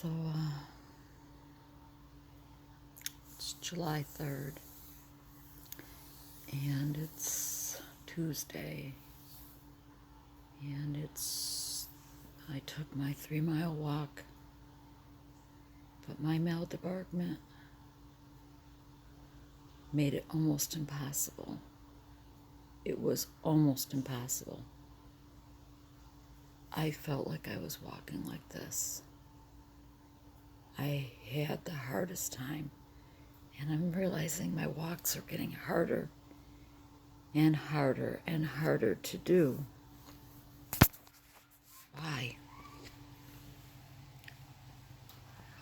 So, it's July 3rd, and it's Tuesday, and I took my 3-mile walk, but my maldebargment made it almost impossible. It was almost impossible. I felt like I was walking like this. I had the hardest time, and I'm realizing my walks are getting harder and harder and harder to do. Why?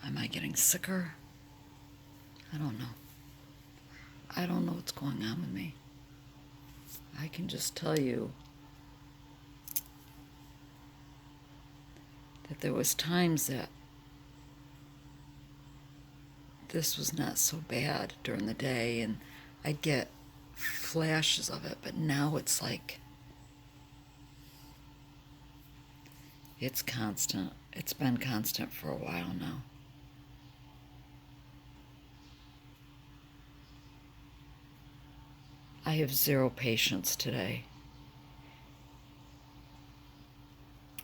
Am I getting sicker? I don't know. I don't know what's going on with me. I can just tell you that there was times that this was not so bad during the day, and I'd get flashes of it, but now it's like it's constant. It's been constant for a while now. I have zero patience today.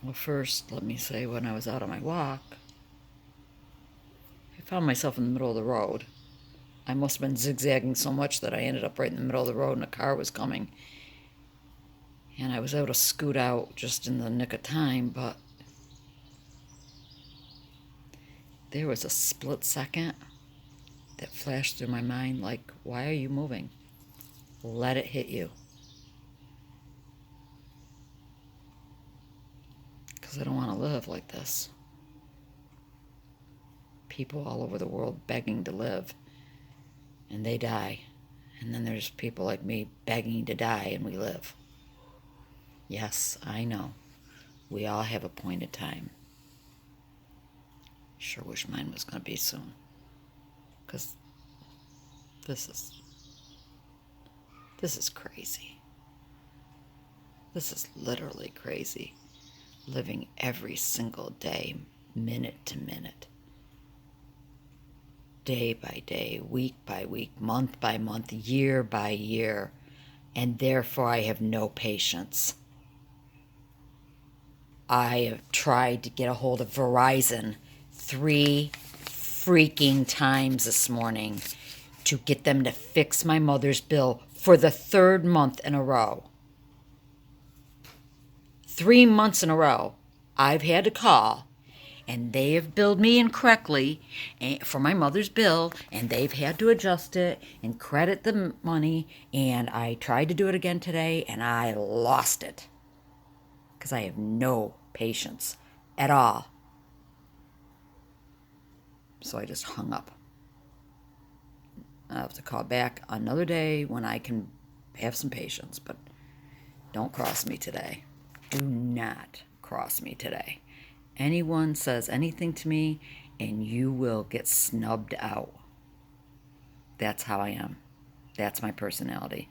Well, first, let me say, when I was out on my walk, I found myself in the middle of the road. I must have been zigzagging so much that I ended up right in the middle of the road and a car was coming. And I was able to scoot out just in the nick of time, but there was a split second that flashed through my mind like, why are you moving? Let it hit you. Because I don't want to live like this. People all over the world begging to live, and they die. And then there's people like me begging to die, and we live. Yes, I know. We all have appointed time. Sure wish mine was going to be soon. Because this is crazy. This is literally crazy. Living every single day, minute to minute. Day by day, week by week, month by month, year by year. And therefore I have no patience. I have tried to get a hold of Verizon 3 freaking times this morning to get them to fix my mother's bill for the 3rd month in a row. 3 months in a row, I've had to call, and they have billed me incorrectly for my mother's bill, and they've had to adjust it and credit the money, and I tried to do it again today, and I lost it. Because I have no patience at all. So I just hung up. I'll have to call back another day when I can have some patience, but don't cross me today. Do not cross me today. Anyone says anything to me, and you will get snubbed out. That's how I am. That's my personality.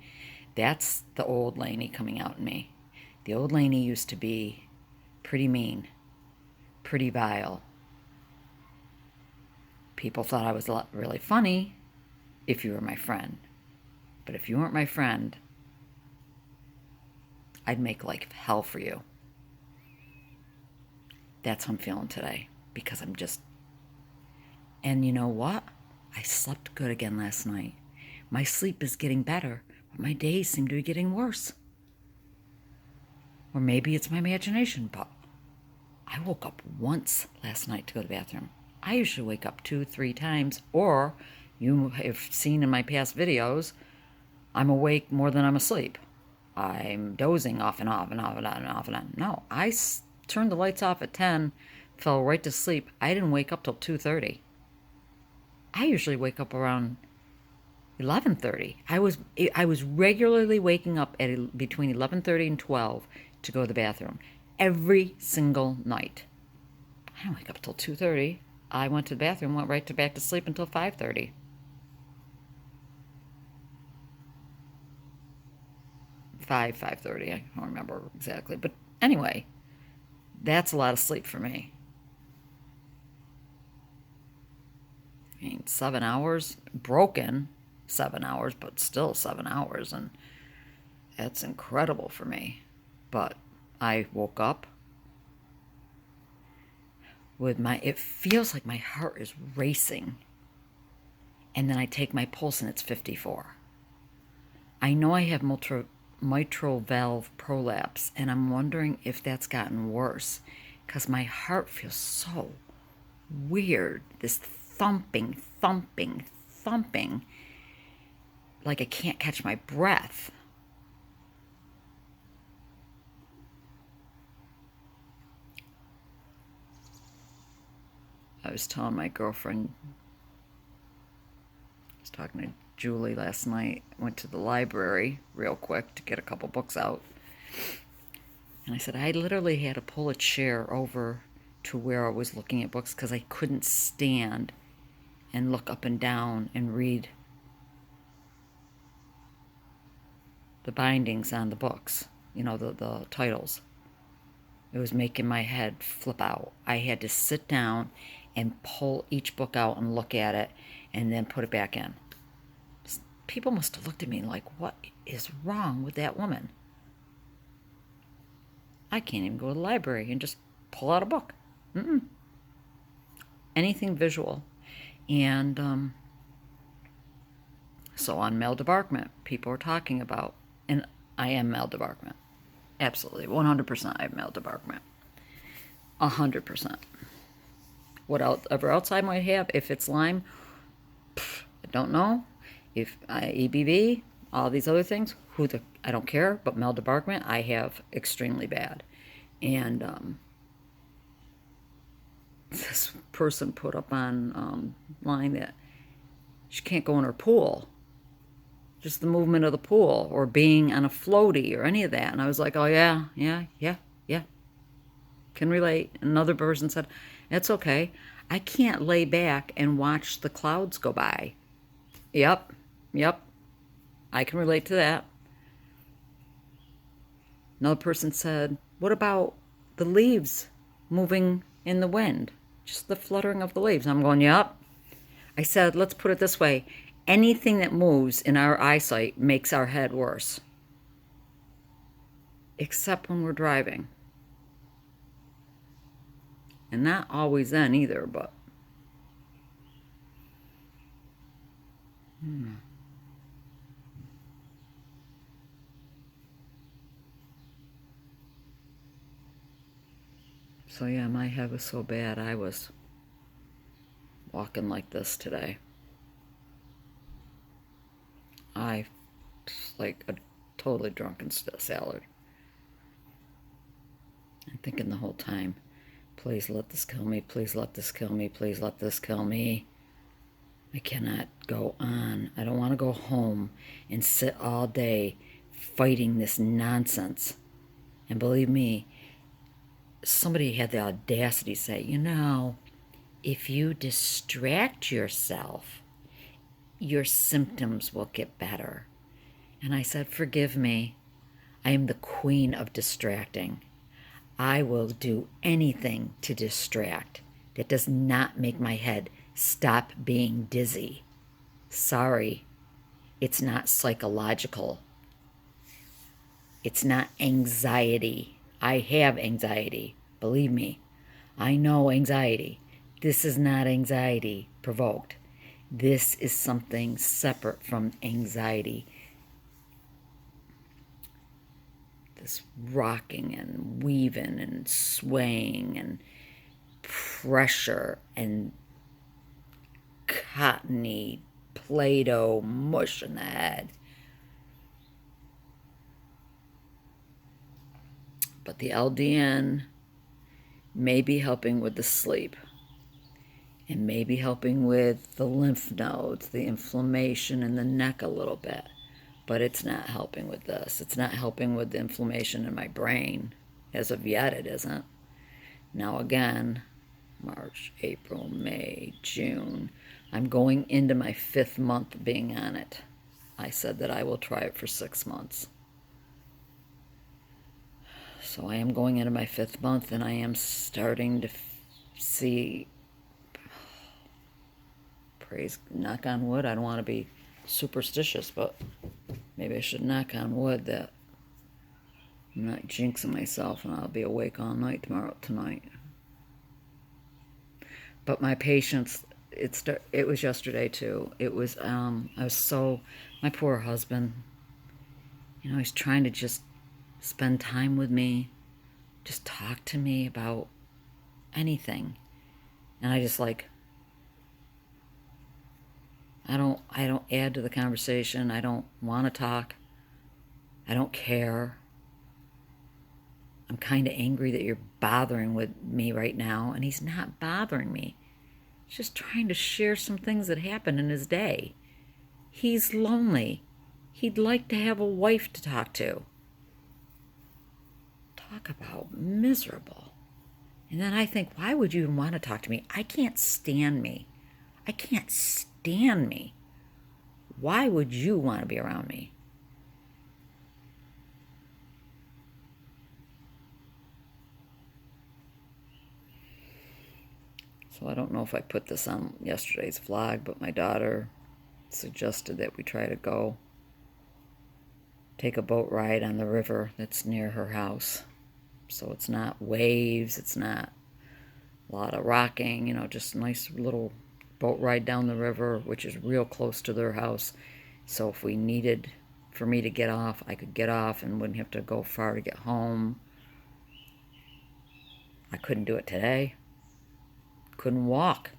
That's the old Lainey coming out in me. The old Lainey used to be pretty mean, pretty vile. People thought I was really funny if you were my friend. But if you weren't my friend, I'd make life hell for you. That's how I'm feeling today, because I'm just... And you know what? I slept good again last night. My sleep is getting better, but my days seem to be getting worse. Or maybe it's my imagination, but I woke up once last night to go to the bathroom. I usually wake up 2-3 times, or you have seen in my past videos, I'm awake more than I'm asleep. I'm dozing off and off and off and on and off and on. No, I turned the lights off at 10, fell right to sleep. I didn't wake up till 2:30. I usually wake up around 11:30. I was regularly waking up at between 11:30 and 12 to go to the bathroom every single night. I didn't wake up till 2:30. I went to the bathroom, went right back to sleep until 5:30. 5:30. I don't remember exactly, but anyway, that's a lot of sleep for me. I mean, 7 hours, broken 7 hours, but still 7 hours. And that's incredible for me. But I woke up with it feels like my heart is racing. And then I take my pulse and it's 54. I know I have mitral valve prolapse, and I'm wondering if that's gotten worse because my heart feels so weird. This thumping, thumping, thumping, like I can't catch my breath. I was telling my girlfriend, I was talking to Julie last night, went to the library real quick to get a couple books out. And I said, I literally had to pull a chair over to where I was looking at books because I couldn't stand and look up and down and read the bindings on the books, the titles. It was making my head flip out. I had to sit down and pull each book out and look at it and then put it back in. People must have looked at me like, what is wrong with that woman? I can't even go to the library and just pull out a book. Anything visual. And so on Mel DeBarkment, people are talking about, and I am Mel DeBarkment. Absolutely, 100% I am Mel DeBarkment. 100%. Whatever else I might have, if it's Lyme, I don't know. If EBV, all these other things, I don't care, but Mel DeBarkment, I have extremely bad. And this person put up on line that she can't go in her pool. Just the movement of the pool or being on a floaty or any of that. And I was like, oh, yeah. Can relate. Another person said, it's okay. I can't lay back and watch the clouds go by. Yep. I can relate to that. Another person said, what about the leaves moving in the wind? Just the fluttering of the leaves. I'm going, yep. I said, let's put it this way. Anything that moves in our eyesight makes our head worse. Except when we're driving. And not always then either, but... So yeah, my head was so bad, I was walking like this today. I like a totally drunken salad. I'm thinking the whole time, please let this kill me, please let this kill me, please let this kill me. I cannot go on. I don't want to go home and sit all day fighting this nonsense. And believe me, somebody had the audacity to say, if you distract yourself, your symptoms will get better. And I said, forgive me. I am the queen of distracting. I will do anything to distract. That does not make my head stop being dizzy. Sorry, it's not psychological. It's not anxiety. I have anxiety. Believe me, I know anxiety. This is not anxiety provoked. This is something separate from anxiety. This rocking and weaving and swaying and pressure and cottony Play-Doh mush in the head. But the LDN may be helping with the sleep and maybe helping with the lymph nodes, the inflammation in the neck a little bit. But it's not helping with this. It's not helping with the inflammation in my brain. As of yet, it isn't. Now again, March, April, May, June. I'm going into my 5th month being on it. I said that I will try it for 6 months. So I am going into my 5th month, and I am starting to see... praise, knock on wood. I don't want to be superstitious, but maybe I should knock on wood that I'm not jinxing myself and I'll be awake all night tonight. But my patience, it was yesterday too. It was, my poor husband, he's trying to just spend time with me, just talk to me about anything. And I just like, I don't add to the conversation. I don't want to talk. I don't care. I'm kind of angry that you're bothering with me right now. And he's not bothering me. He's just trying to share some things that happened in his day. He's lonely. He'd like to have a wife to talk to. Talk about miserable. And then I think, why would you want to talk to me? I can't stand me. I can't stand me. Why would you want to be around me? So I don't know if I put this on yesterday's vlog, but my daughter suggested that we try to go take a boat ride on the river that's near her house. So it's not waves, it's not a lot of rocking, just a nice little boat ride down the river, which is real close to their house. So if we needed for me to get off, I could get off and wouldn't have to go far to get home. I couldn't do it today. Couldn't walk.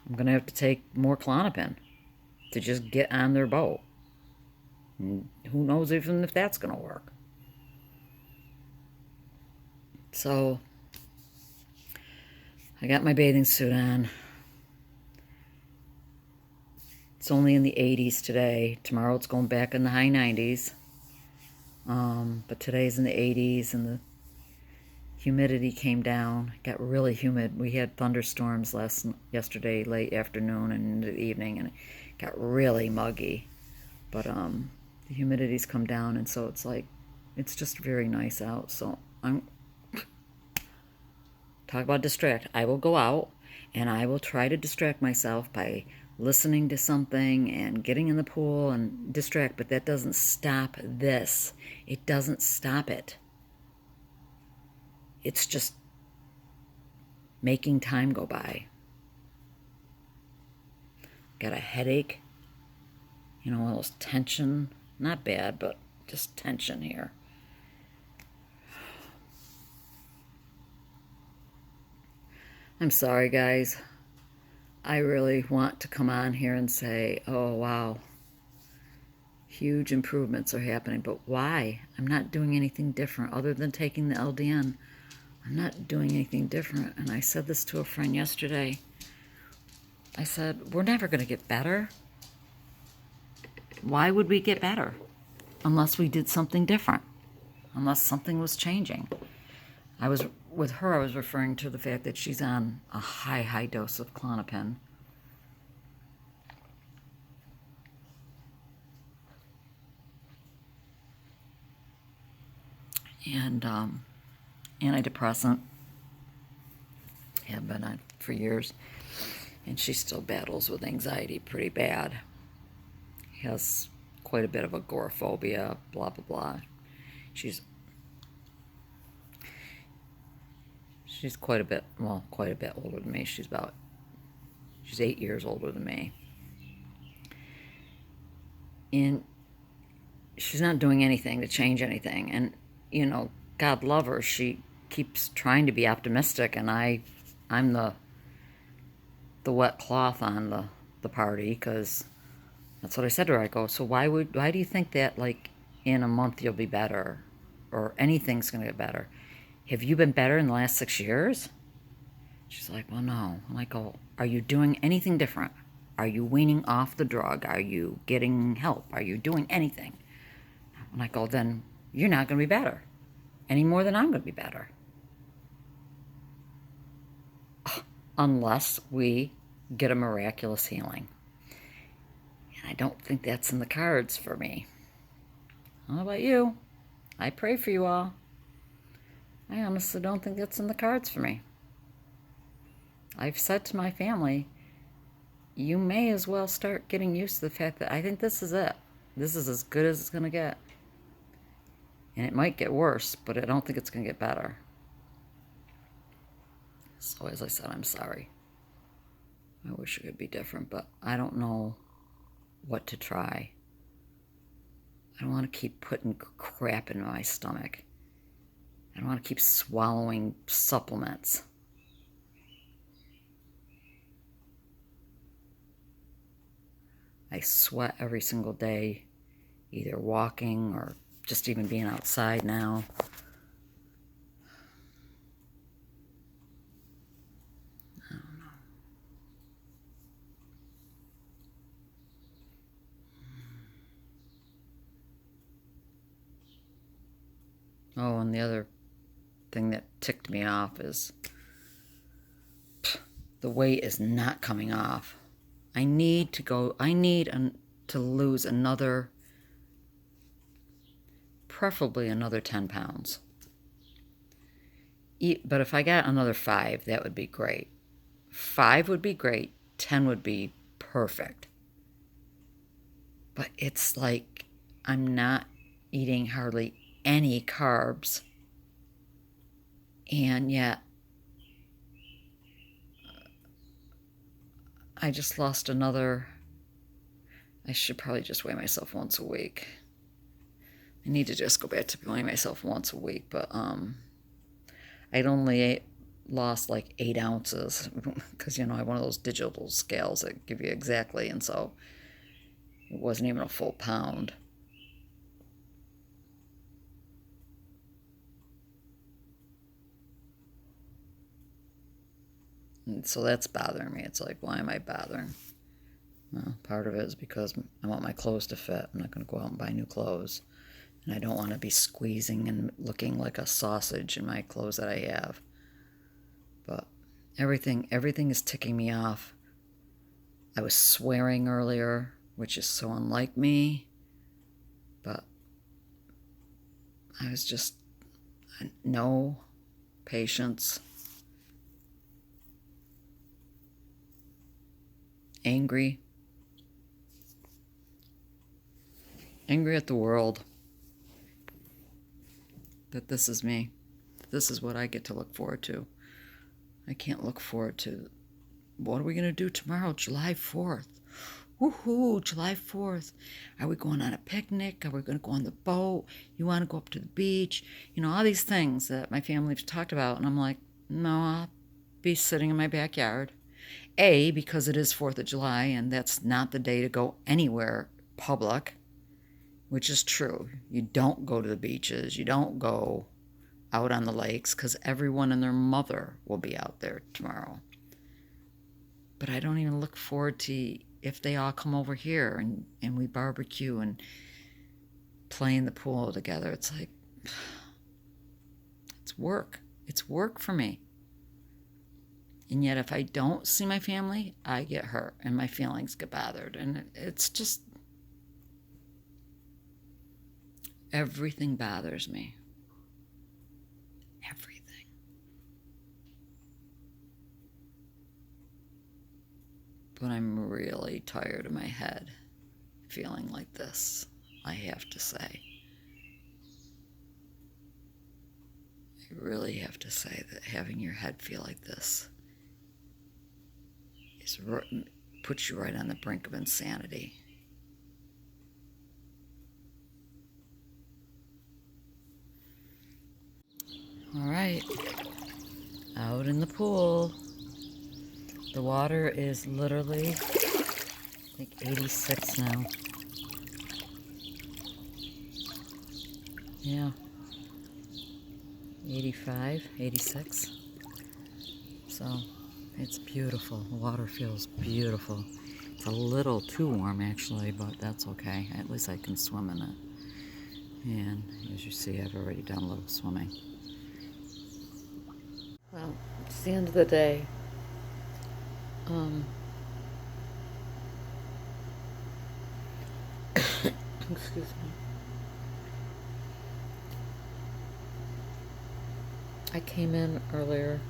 I'm going to have to take more Klonopin to just get on their boat. And who knows even if that's going to work. So I got my bathing suit on. It's only in the 80s today. Tomorrow it's going back in the high 90s. But today's in the 80s and the humidity came down. It got really humid. We had thunderstorms yesterday, late afternoon and into the evening, and it got really muggy. But the humidity's come down, and so it's just very nice out. So I'm talk about distract. I will go out and I will try to distract myself by listening to something and getting in the pool and distract, but that doesn't stop this. It doesn't stop it. It's just making time go by. Got a headache, all those tension, not bad, but just tension here. I'm sorry, guys. I really want to come on here and say, oh, wow, huge improvements are happening. But why? I'm not doing anything different other than taking the LDN. I'm not doing anything different. And I said this to a friend yesterday. I said, we're never going to get better. Why would we get better? Unless we did something different. Unless something was changing. With her, I was referring to the fact that she's on a high dose of Klonopin. And antidepressant. Have been on for years. And she still battles with anxiety pretty bad. Has quite a bit of agoraphobia, blah, blah, blah. She's quite a bit older than me. She's 8 years older than me. And she's not doing anything to change anything. And, God love her, she keeps trying to be optimistic, and I'm the wet cloth on the party, because that's what I said to her. I go, so why do you think that, in a month you'll be better, or anything's going to get better? Have you been better in the last 6 years? She's like, well, no. I'm like, oh, are you doing anything different? Are you weaning off the drug? Are you getting help? Are you doing anything? And I go, then you're not going to be better any more than I'm going to be better. Unless we get a miraculous healing. And I don't think that's in the cards for me. How about you? I pray for you all. I honestly don't think that's in the cards for me. I've said to my family, you may as well start getting used to the fact that I think this is it. This is as good as it's going to get. And it might get worse, but I don't think it's going to get better. So as I said, I'm sorry. I wish it could be different, but I don't know what to try. I don't want to keep putting crap in my stomach. I don't want to keep swallowing supplements. I sweat every single day, either walking or just even being outside now. I don't know. Oh, and the other thing that ticked me off is the weight is not coming off. I need to lose another, preferably another 10 pounds. But if I got another 5, that would be great. 5 would be great. 10 would be perfect. But it's like I'm not eating hardly any carbs. And yet I just lost another. I should probably just weigh myself once a week. I need to just go back to weighing myself once a week, but I'd only lost like 8 ounces because, I have one of those digital scales that give you exactly, and so it wasn't even a full pound. And so that's bothering me. It's like, why am I bothering? Well, part of it is because I want my clothes to fit. I'm not going to go out and buy new clothes. And I don't want to be squeezing and looking like a sausage in my clothes that I have. But everything is ticking me off. I was swearing earlier, which is so unlike me. But I was just, no patience. Angry at the world that this is me. This is what I get to look forward to. I can't look forward to, what are we going to do tomorrow, July 4th? Woohoo, July 4th. Are we going on a picnic? Are we going to go on the boat? You want to go up to the beach? All these things that my family's talked about. And I'm like, no, I'll be sitting in my backyard. A, because it is 4th of July, and that's not the day to go anywhere public, which is true. You don't go to the beaches. You don't go out on the lakes because everyone and their mother will be out there tomorrow. But I don't even look forward to if they all come over here and we barbecue and play in the pool together. It's like, it's work. It's work for me. And yet if I don't see my family, I get hurt and my feelings get bothered. And it's just, everything bothers me. Everything. But I'm really tired of my head feeling like this, I have to say. I really have to say that having your head feel like this puts you right on the brink of insanity. All right, out in the pool. The water is literally like 86 now. Yeah, 85, 86. So it's beautiful. The water feels beautiful. It's a little too warm actually, but that's okay. At least I can swim in it. And as you see, I've already done a little swimming. Well, it's the end of the day. Excuse me. I came in earlier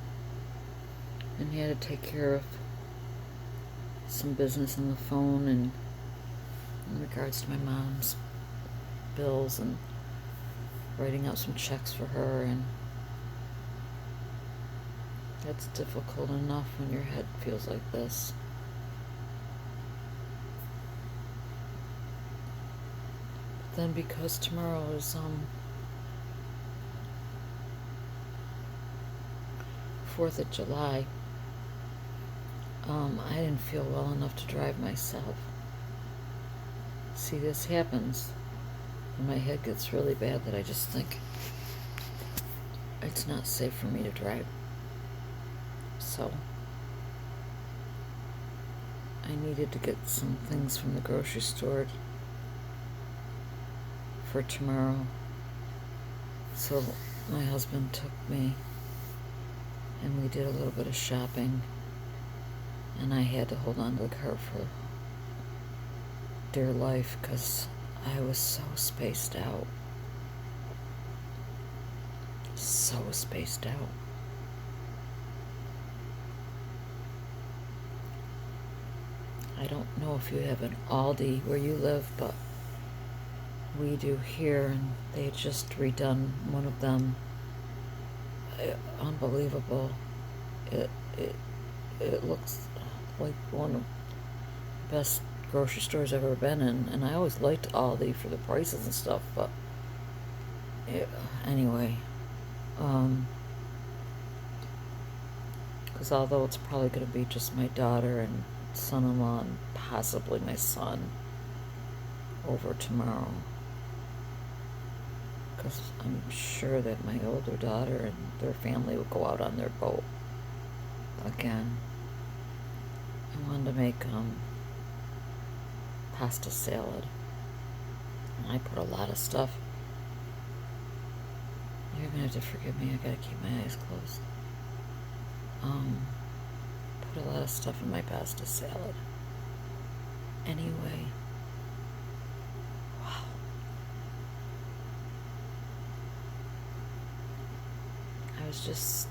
and he had to take care of some business on the phone and in regards to my mom's bills and writing out some checks for her, and that's difficult enough when your head feels like this. But then because tomorrow is 4th of July, I didn't feel well enough to drive myself. See, this happens when my head gets really bad that I just think it's not safe for me to drive. So I needed to get some things from the grocery store for tomorrow. So my husband took me and we did a little bit of shopping, and I had to hold on to the car for dear life because I was so spaced out. So spaced out. I don't know if you have an Aldi where you live, but we do here, and they just redone one of them. Unbelievable. It looks like one of the best grocery stores I've ever been in, and I always liked Aldi for the prices and stuff, but anyway, because although it's probably going to be just my daughter and son-in-law and possibly my son over tomorrow, because I'm sure that my older daughter and their family will go out on their boat again. I wanted to make pasta salad, and I put a lot of stuff. You're gonna have to forgive me, I gotta keep my eyes closed. Put a lot of stuff in my pasta salad. Anyway, wow. I was just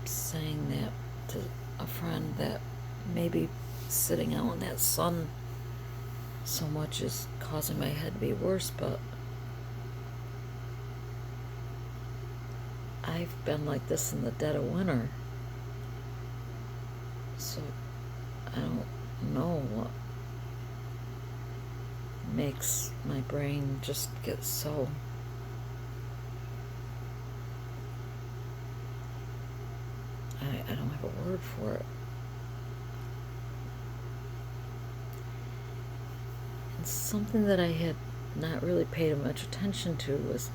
saying that to a friend that maybe sitting out in that sun so much is causing my head to be worse, but I've been like this in the dead of winter, so I don't know what makes my brain just get so I don't have a word for it. And something that I had not really paid much attention to was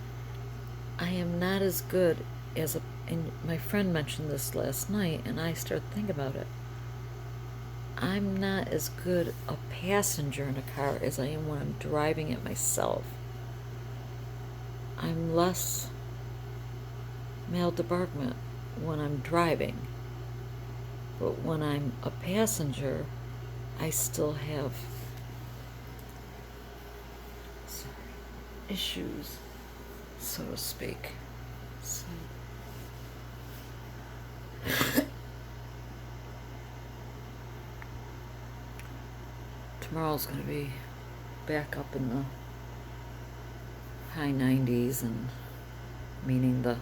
I am not as good as and my friend mentioned this last night, and I started thinking about it. I'm not as good a passenger in a car as I am when I'm driving it myself. I'm less male debarkment when I'm driving, but when I'm a passenger, I still have issues, so to speak. So tomorrow's going to be back up in the high 90s, and meaning the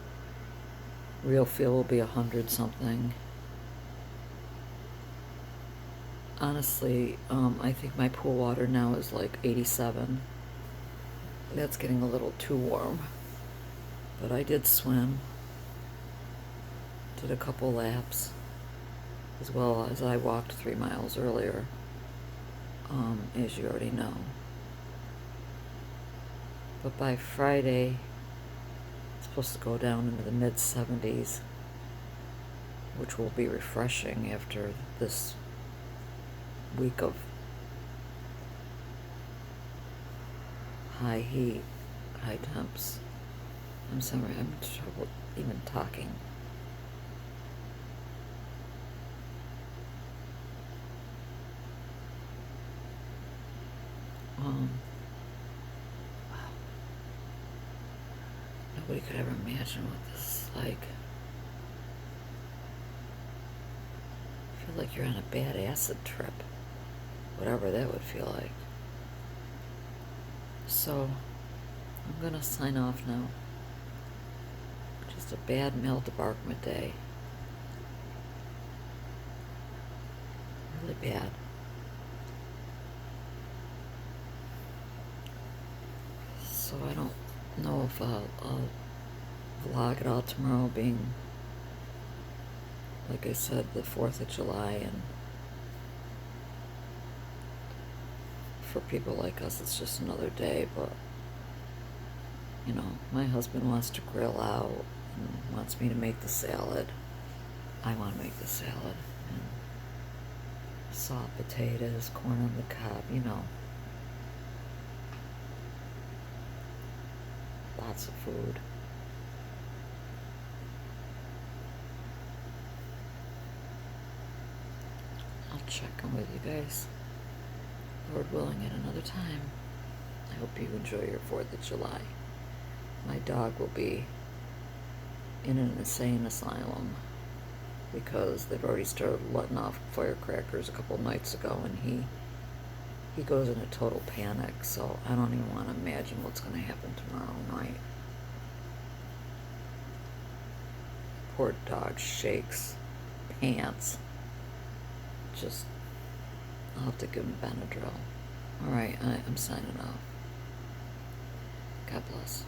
real feel will be 100 something. Honestly, I think my pool water now is like 87. That's getting a little too warm. But I did swim, did a couple laps, as well as I walked 3 miles earlier, as you already know. But by Friday, it's supposed to go down into the mid-70s, which will be refreshing after this week of high heat, high temps. I'm sorry, I'm in trouble even talking. Wow. Nobody could ever imagine what this is like. feel like you're on a bad acid trip. Whatever that would feel like. So, I'm gonna sign off now. Just a bad mail debarkment day. Really bad. So I don't know if I'll vlog it all tomorrow, being, like I said, the 4th of July, and for people like us it's just another day, but you know, my husband wants to grill out and wants me to make the salad. I want to make the salad. And salt potatoes, corn on the cob, you know. Lots of food. I'll check in with you guys, Lord willing, at another time. I hope you enjoy your 4th of July. My dog will be in an insane asylum because they've already started letting off firecrackers a couple nights ago, and he goes in a total panic, so I don't even want to imagine what's going to happen tomorrow night. Poor dog shakes pants. Just, I'll have to give him Benadryl. Alright, I'm signing off. God bless.